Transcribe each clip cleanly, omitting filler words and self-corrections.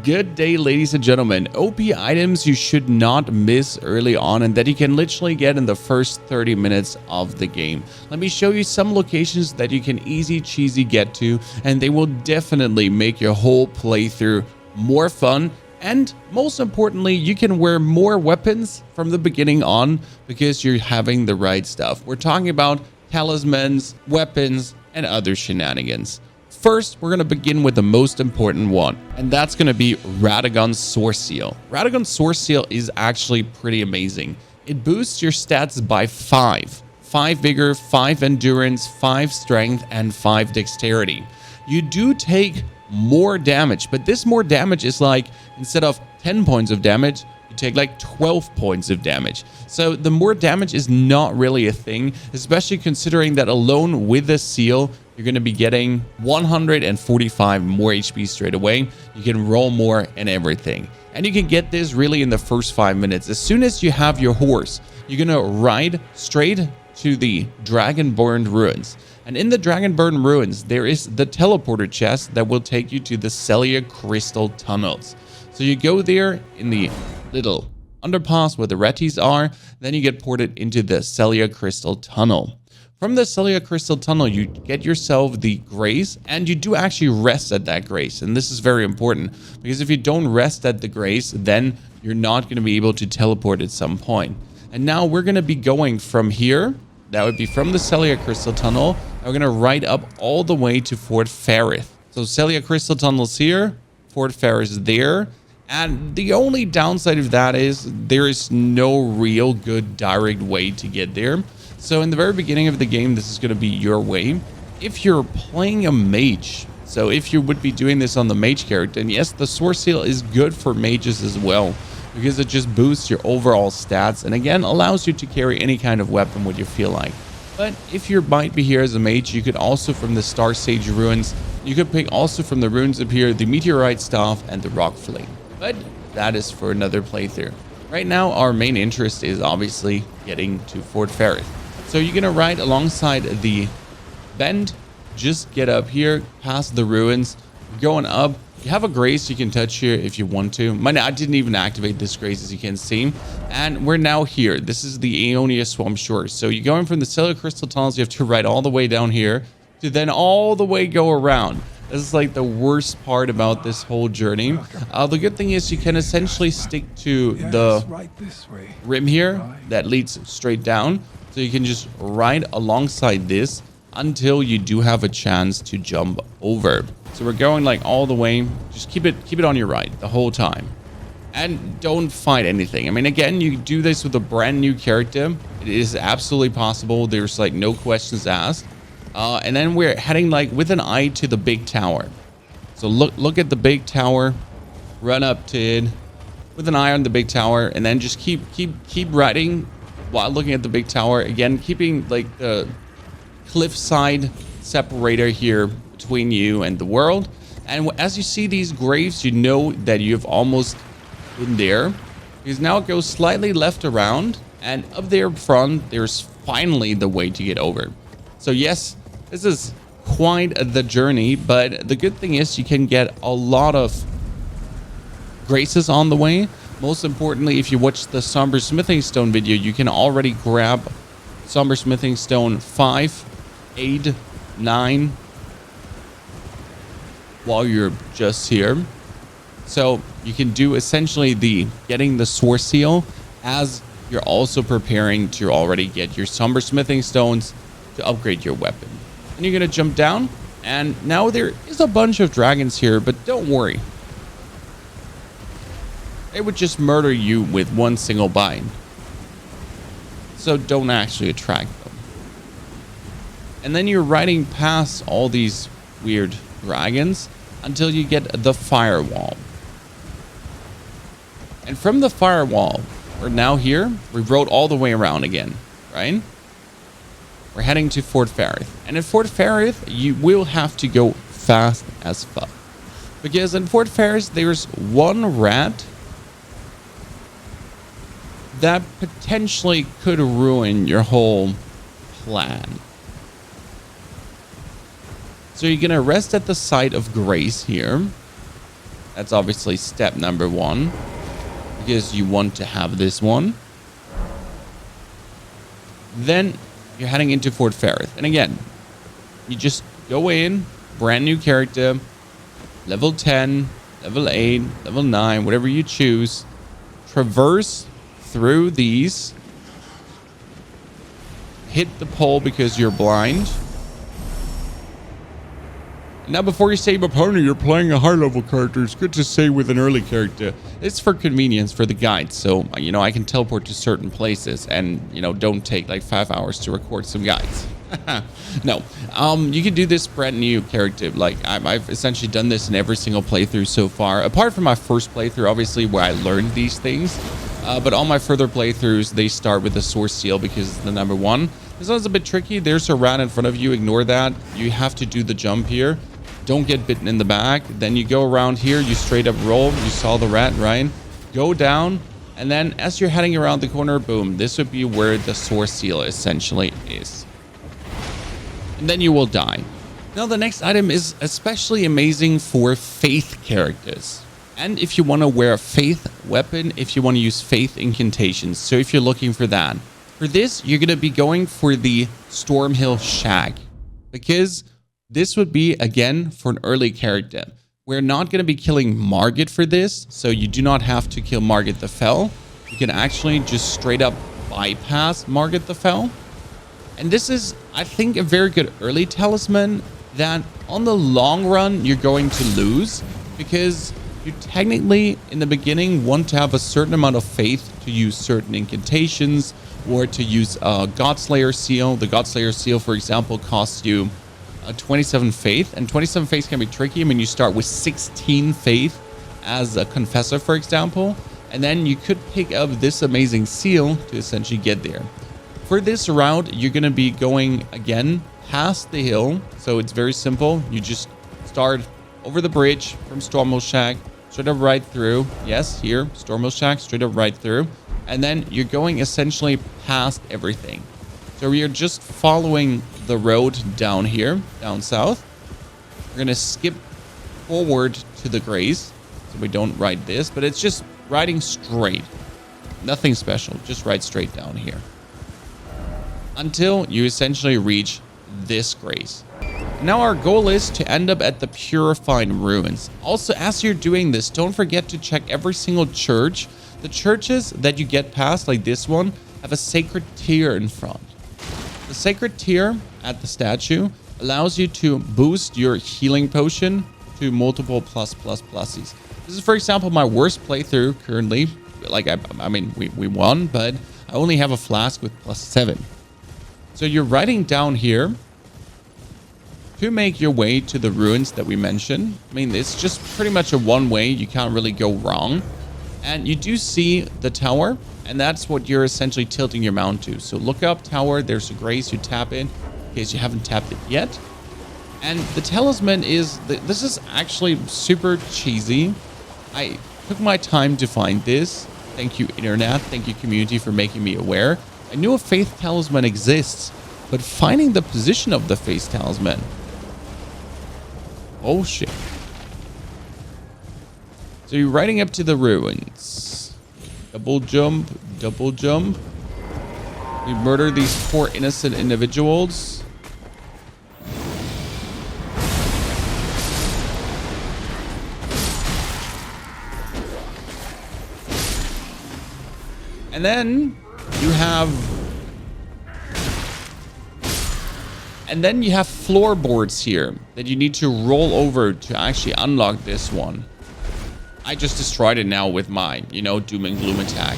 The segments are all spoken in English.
Good day, ladies and gentlemen. OP items you should not miss early on and that you can literally get in the first 30 minutes of the game. Let me show you some locations that you can easy cheesy get to, and they will definitely make your whole playthrough more fun. And most importantly, you can wear more weapons from the beginning on because you're having the right stuff. We're talking about talismans, weapons, and other shenanigans. First, we're going to begin with the most important one, and that's going to be Radagons Soreseal. Radagons Soreseal is actually pretty amazing. It boosts your stats by 5 vigor, 5 endurance, 5 strength, and 5 dexterity. You do take more damage, but this more damage is like, instead of 10 points of damage, you take like 12 points of damage. So the more damage is not really a thing, especially considering that alone with the seal, you're going to be getting 145 more HP straight away. You can roll more and everything. And you can get this really in the first 5 minutes. As soon as you have your horse, you're going to ride straight to the Dragonborn Ruins. And in the Dragonborn Ruins, there is the teleporter chest that will take you to the Celia Crystal Tunnels. So you go there in the little underpass where the Retties are, then you get ported into the Celia Crystal Tunnel. From the Celia Crystal Tunnel, you get yourself the Grace, and you do actually rest at that Grace. And this is very important, because if you don't rest at the Grace, then you're not going to be able to teleport at some point. And now we're going to be going from here, that would be from the Celia Crystal Tunnel, and we're going to ride up all the way to Fort Ferrith. So Celia Crystal Tunnel's here, Fort Ferrith is there. And the only downside of that is there is no real good direct way to get there. So in the very beginning of the game, this is going to be your way. If you're playing a mage, so if you would be doing this on the mage character, and yes, the Soreseal is good for mages as well, because it just boosts your overall stats and again allows you to carry any kind of weapon what you feel like. But if you might be here as a mage, you could also from the Star Sage ruins, you could pick also from the ruins up here, the meteorite staff and the rock flame. But that is for another playthrough. Right now, our main interest is obviously getting to Fort Ferrith. So you're going to ride alongside the bend, just get up here, past the ruins, going up. You have a Grace you can touch here if you want to. I didn't even activate this Grace, as you can see. And we're now here. This is the Aeonia Swamp Shore. So you're going from the Celia Crystal Tunnels, you have to ride all the way down here to then all the way go around. This is like the worst part about this whole journey. The good thing is you can essentially stick to the rim here that leads straight down. So you can just ride alongside this until you do have a chance to jump over. So we're going like all the way. Just keep it on your right the whole time. And don't fight anything. I mean, again, you do this with a brand new character. It is absolutely possible. There's like no questions asked. And then we're heading like with an eye to the big tower. So look at the big tower, run up to it with an eye on the big tower, and then just keep riding while looking at the big tower. Again, keeping like the cliffside separator here between you and the world. And as you see these graves, you know that you've almost been there, because now it goes slightly left around, and up there front, there's finally the way to get over. So yes, this is quite the journey, but the good thing is you can get a lot of graces on the way. Most importantly, if you watch the Somber Smithing Stone video, you can already grab Somber Smithing Stone 5, 8, 9 while you're just here. So you can do essentially getting the Soreseal as you're also preparing to already get your Somber Smithing Stones to upgrade your weapon. And you're going to jump down, and now there is a bunch of dragons here, but don't worry. They would just murder you with one single bind. So don't actually attract them. And then you're riding past all these weird dragons until you get the firewall. And from the firewall, we're now here. We rode all the way around again, right? We're heading to Fort Ferrith. And in Fort Ferrith, you will have to go fast as fuck. Because in Fort Ferrith, there's one rat that potentially could ruin your whole plan. So you're going to rest at the site of Grace here. That's obviously step number 1, because you want to have this one. Then you're heading into Fort Ferrith. And again, you just go in, brand new character, level 10, level 8, level 9, whatever you choose. Traverse through these. Hit the pole because you're blind. Now, before you say, but partner, you're playing a high-level character, it's good to say with an early character. It's for convenience for the guides. So, you know, I can teleport to certain places and, you know, don't take like 5 hours to record some guides. No, you can do this brand new character. Like, I've essentially done this in every single playthrough so far, apart from my first playthrough, obviously, where I learned these things. But all my further playthroughs, they start with the Soreseal because it's the number 1. This one's a bit tricky. There's a rat in front of you. Ignore that. You have to do the jump here. Don't get bitten in the back. Then you go around here. You straight up roll. You saw the rat, right? Go down. And then as you're heading around the corner, boom, this would be where the Soreseal essentially is. And then you will die. Now, the next item is especially amazing for faith characters. And if you want to wear a faith weapon, if you want to use faith incantations. So if you're looking for that. For this, you're going to be going for the Stormhill Shag. Because this would be, again, for an early character. We're not going to be killing Margit for this, so you do not have to kill Margit the Fell. You can actually just straight up bypass Margit the Fell. And this is, I think, a very good early talisman that on the long run, you're going to lose. Because you technically, in the beginning, want to have a certain amount of faith to use certain incantations or to use a Godslayer seal. The Godslayer seal, for example, costs you 27 faith, and 27 faith can be tricky. I mean, you start with 16 faith as a confessor, for example, and then you could pick up this amazing seal to essentially get there. For this route, you're going to be going again past the hill, so it's very simple. You just start over the bridge from Stormhill Shack, straight up right through. Yes, here, Stormhill Shack, straight up right through, and then you're going essentially past everything. So we are just following the road down here, down south. We're going to skip forward to the grace, so we don't ride this, but it's just riding straight. Nothing special, just ride straight down here. Until you essentially reach this grace. Now our goal is to end up at the Purified Ruins. Also, as you're doing this, don't forget to check every single church. The churches that you get past, like this one, have a sacred tear in front. The sacred tear at the statue allows you to boost your healing potion to multiple pluses. This is, for example, my worst playthrough currently. Like, I mean, we won, but I only have a flask with +7. So you're riding down here to make your way to the ruins that we mentioned. I mean, it's just pretty much a one way. You can't really go wrong. And you do see the tower, and that's what you're essentially tilting your mount to. So look up tower, there's a grace, you tap it in case you haven't tapped it yet. And the talisman is, this is actually super cheesy. I took my time to find this. Thank you, internet. Thank you, community, for making me aware. I knew a faith talisman exists, but finding the position of the faith talisman. Oh shit. So you're riding up to the ruins. Double jump, double jump. We murder these poor innocent individuals. And then you have floorboards here that you need to roll over to actually unlock this one. I just destroyed it now with my, doom and gloom attack.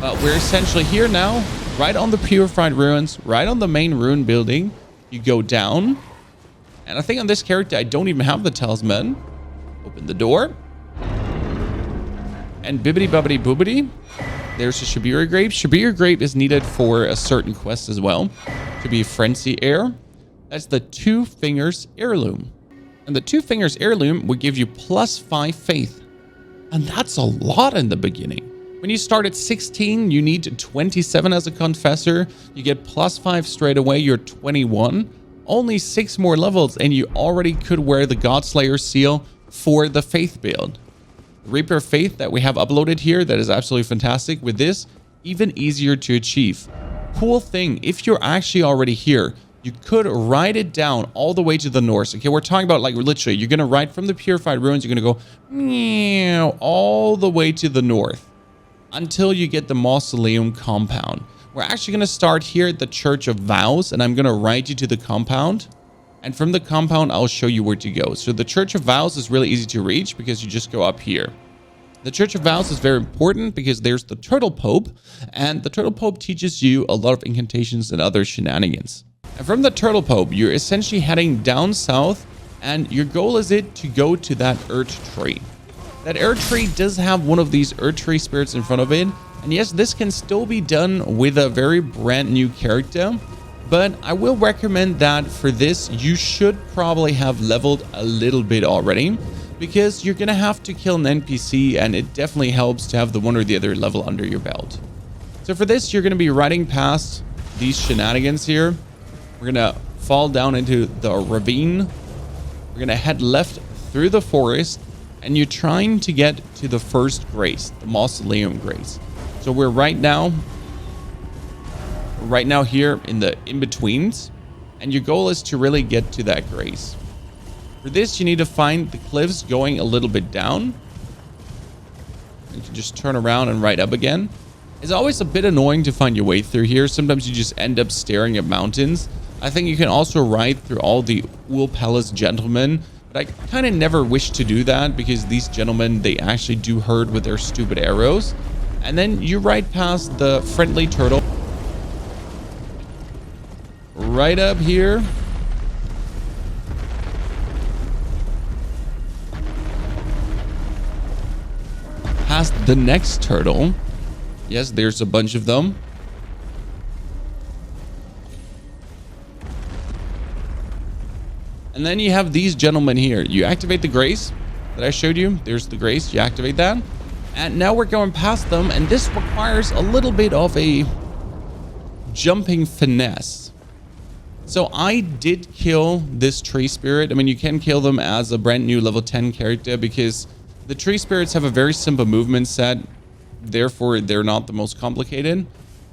But we're essentially here now, right on the Purified Ruins, right on the main ruin building. You go down. And I think on this character, I don't even have the talisman. Open the door. And bibbity bobbity boobity. There's a Shabira grape. Shabira grape is needed for a certain quest as well. To be Frenzy Heir. That's the Two Fingers Heirloom. And the Two Fingers Heirloom will give you +5 faith. And that's a lot in the beginning. When you start at 16, you need 27 as a confessor. You get +5 straight away. You're 21. Only 6 more levels, and you already could wear the Godslayer seal for the faith build. Reaper of Faith that we have uploaded here, that is absolutely fantastic. With this, even easier to achieve. Cool thing, if you're actually already here, you could ride it down all the way to the north. Okay, we're talking about like literally, you're going to ride from the Purified Ruins, you're going to go meow, all the way to the north until you get the Mausoleum compound. We're actually going to start here at the Church of Vows, and I'm going to ride you to the compound. And from the compound, I'll show you where to go. So the Church of Vows is really easy to reach because you just go up here. The Church of Vows is very important because there's the Turtle Pope, and the Turtle Pope teaches you a lot of incantations and other shenanigans. And from the Turtle Pope, you're essentially heading down south, and your goal is to go to that Earth Tree. That Earth Tree does have one of these Earth Tree spirits in front of it. And yes, this can still be done with a very brand new character, but I will recommend that for this, you should probably have leveled a little bit already, because you're going to have to kill an NPC, and it definitely helps to have the one or the other level under your belt. So for this, you're going to be riding past these shenanigans here. We're going to fall down into the ravine. We're going to head left through the forest, and you're trying to get to the first grace, the Mausoleum Grace. So we're right now here in the in-betweens, and your goal is to really get to that grace. For this, you need to find the cliffs going a little bit down. You can just turn around and ride up again. It's always a bit annoying to find your way through here. Sometimes you just end up staring at mountains. I think you can also ride through all the Wool Palace gentlemen, but I kind of never wish to do that because these gentlemen, they actually do hurt with their stupid arrows. And then you ride past the friendly turtle. Right up here. Past the next turtle. Yes, there's a bunch of them. And then you have these gentlemen here. You activate the grace that I showed you. There's the grace. You activate that. And now we're going past them, and this requires a little bit of a jumping finesse. So I did kill this tree spirit. I mean, you can kill them as a brand new level 10 character because the tree spirits have a very simple movement set. Therefore, they're not the most complicated.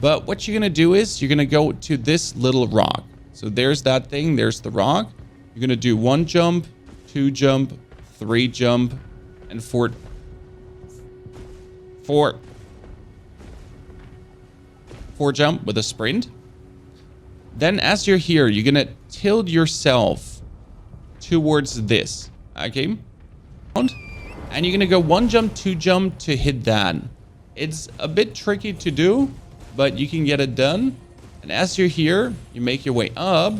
But what you're going to do is you're going to go to this little rock. So there's that thing. There's the rock. You're going to do 1 jump, 2 jump, 3 jump, and 4 jump with a sprint. Then as you're here, you're gonna tilt yourself towards this, okay? And you're gonna go 1 jump, 2 jump to hit that. It's a bit tricky to do, but you can get it done. And as you're here, you make your way up,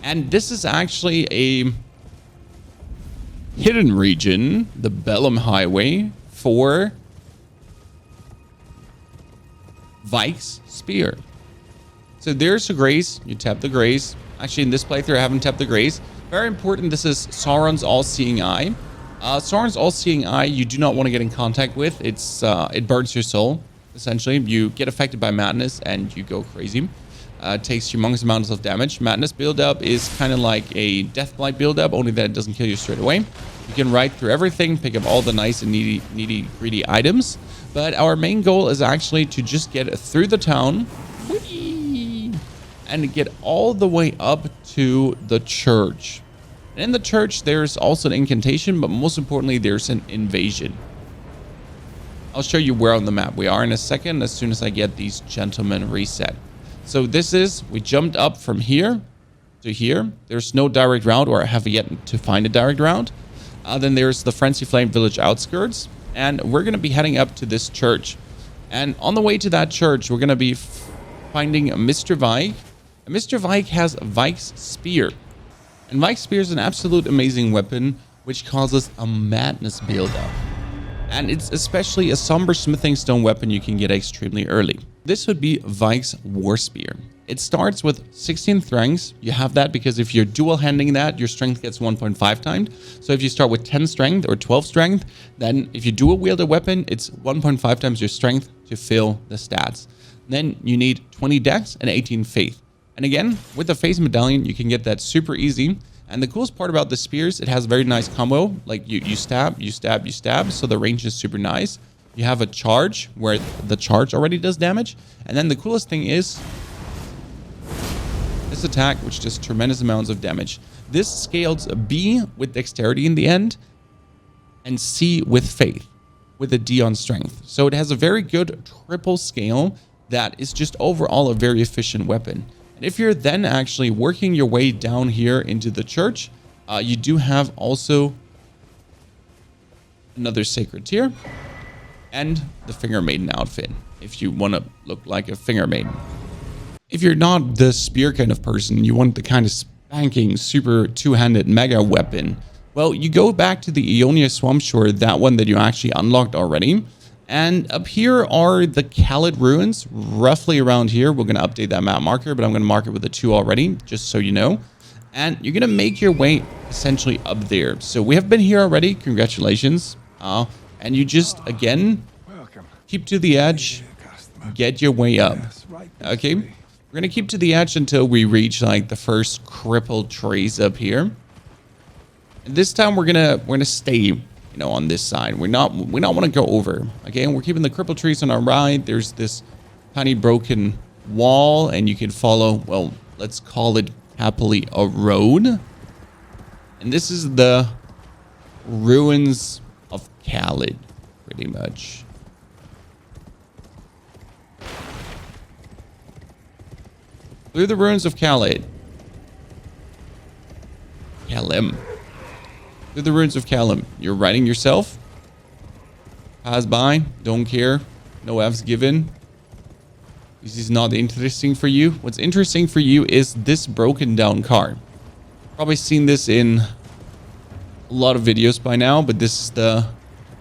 and this is actually a hidden region, the Bellum Highway, for Vykes Spear. So there's a grace. You tap the grace. Actually, in this playthrough, I haven't tapped the grace. Very important. This is Sauron's all-seeing eye. Sauron's all-seeing eye, you do not want to get in contact with. It burns your soul. Essentially, you get affected by madness and you go crazy. It takes humongous amounts of damage. Madness build-up is kind of like a Deathblight build-up, only that it doesn't kill you straight away. You can ride through everything, pick up all the nice and needy, greedy items. But our main goal is actually to just get through the town and get all the way up to the church. And in the church, there's also an incantation, but most importantly, there's an invasion. I'll show you where on the map we are in a second as soon as I get these gentlemen reset. So we jumped up from here to here. There's no direct route, or I have yet to find a direct route. Then there's the Frenzy Flame village outskirts. And we're going to be heading up to this church. And on the way to that church, we're going to be finding Mr. Vyke. And Mr. Vyke has Vykes Spear. And Vykes Spear is an absolute amazing weapon, which causes a madness build-up. And it's especially a somber smithing stone weapon you can get extremely early. This would be Vykes War Spear. It starts with 16 strengths. You have that because if you're dual handing that, your strength gets 1.5 times. So if you start with 10 strength or 12 strength, then if you dual wield a weapon, it's 1.5 times your strength to fill the stats. Then you need 20 dex and 18 faith. And again, with the faith medallion, you can get that super easy. And the coolest part about the spears, it has a very nice combo. Like you stab, you stab, you stab. So the range is super nice. You have a charge where the charge already does damage. And then the coolest thing is this attack, which does tremendous amounts of damage. This scales B with dexterity in the end and C with faith with a D on strength. So it has a very good triple scale that is just overall a very efficient weapon. And if you're then actually working your way down here into the church, you do have also another sacred tier and the finger maiden outfit if you want to look like a finger maiden. If you're not the spear kind of person, you want the kind of spanking super two-handed mega weapon, well, you go back to the Ionia Swamp Shore, that one that you actually unlocked already. And up here are the Khalid ruins, roughly around here. We're going to update that map marker, but I'm going to mark it with a 2 already, just so you know. And you're going to make your way essentially up there. So we have been here already. Congratulations. And you just, again, keep to the edge, get your way up. Okay, we're going to keep to the edge until we reach like the first crippled trees up here. And this time we're gonna stay, you know, on this side. We don't want to go over. Okay, and we're keeping the crippled trees on our right. There's this tiny broken wall, and you can follow, well, let's call it happily a road. And this is the ruins of Khalid, pretty much. Through the ruins of Khalid. Kalim. Through the ruins of Kalim. You're riding yourself. Pass by. Don't care. No F's given. This is not interesting for you. What's interesting for you is this broken down car. Probably seen this in a lot of videos by now, but this is the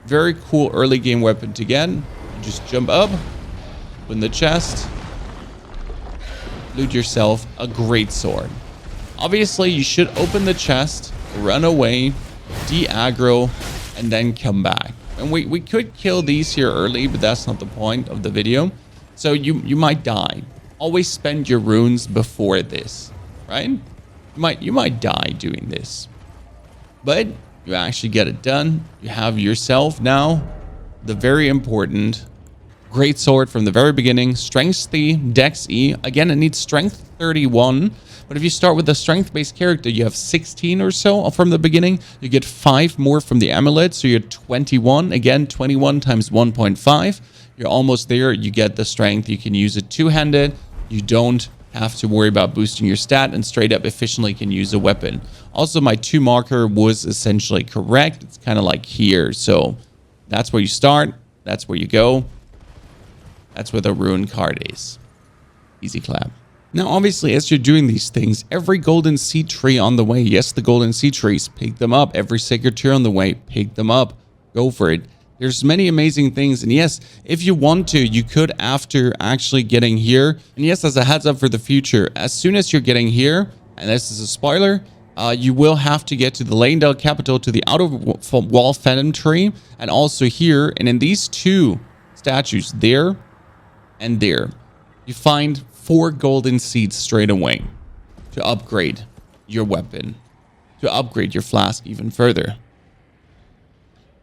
very cool early game weapon to get. You just jump up, open the chest, loot yourself a great sword. Obviously, you should open the chest, run away, de-aggro, and then come back. And we could kill these here early, but that's not the point of the video. So you might die. Always spend your runes before this, right? You might die doing this, but you actually get it done. You have yourself now the very important great sword from the very beginning. Strength C, Dex E. Again, it needs Strength 31. But if you start with a strength-based character, you have 16 or so from the beginning. You get 5 more from the amulet, so you're 21. Again, 21 times 1.5. You're almost there. You get the strength. You can use it two-handed. You don't have to worry about boosting your stat, and straight up efficiently can use a weapon. Also, my 2 marker was essentially correct. It's kind of like here. So that's where you start. That's where you go. That's where the rune card is. Easy clap. Now, obviously, as you're doing these things, every golden seed tree on the way, yes, the golden seed trees, pick them up. Every sacred tree on the way, pick them up. Go for it. There's many amazing things. And yes, if you want to, you could after actually getting here. And yes, as a heads up for the future, as soon as you're getting here, and this is a spoiler, you will have to get to the Leyndell capital, to the outer wall phantom tree, and also here. And in these 2 statues, there and there, you find 4 golden seeds straight away to upgrade your weapon, to upgrade your flask even further.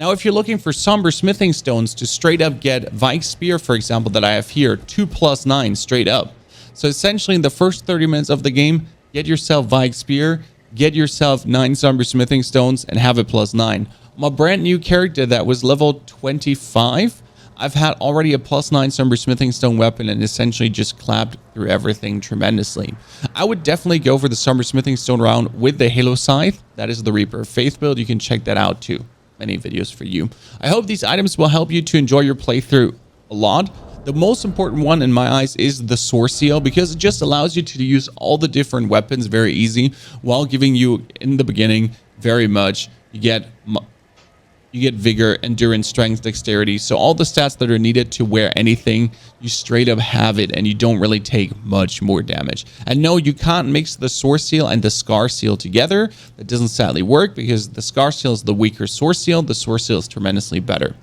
Now, if you're looking for somber smithing stones to straight up get Vykes Spear, for example, that I have here, 2+9 straight up. So essentially in the first 30 minutes of the game, get yourself Vykes Spear, get yourself 9 somber smithing stones, and have it +9. My brand new character that was level 25, I've had already a +9 somber smithing stone weapon and essentially just clapped through everything tremendously. I would definitely go for the somber smithing stone round with the Halo Scythe. That is the Reaper of Faith build. You can check that out too. Many videos for you. I hope these items will help you to enjoy your playthrough a lot. The most important one in my eyes is the Soreseal, because it just allows you to use all the different weapons very easy, while giving you in the beginning very much. You get vigor, endurance, strength, dexterity. So all the stats that are needed to wear anything, you straight up have it, and you don't really take much more damage. And no, you can't mix the Soreseal and the Scar Seal together. That doesn't sadly work, because the Scar Seal is the weaker Soreseal. The Soreseal is tremendously better.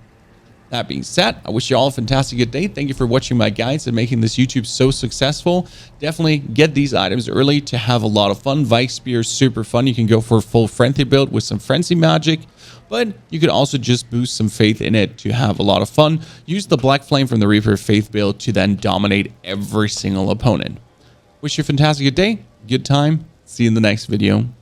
That being said, I wish you all a fantastic good day. Thank you for watching my guides and making this YouTube so successful. Definitely get these items early to have a lot of fun. Vykes Spear is super fun. You can go for a full frenzy build with some frenzy magic, but you could also just boost some faith in it to have a lot of fun. Use the Black Flame from the Reaper faith build to then dominate every single opponent. Wish you a fantastic good day, good time. See you in the next video.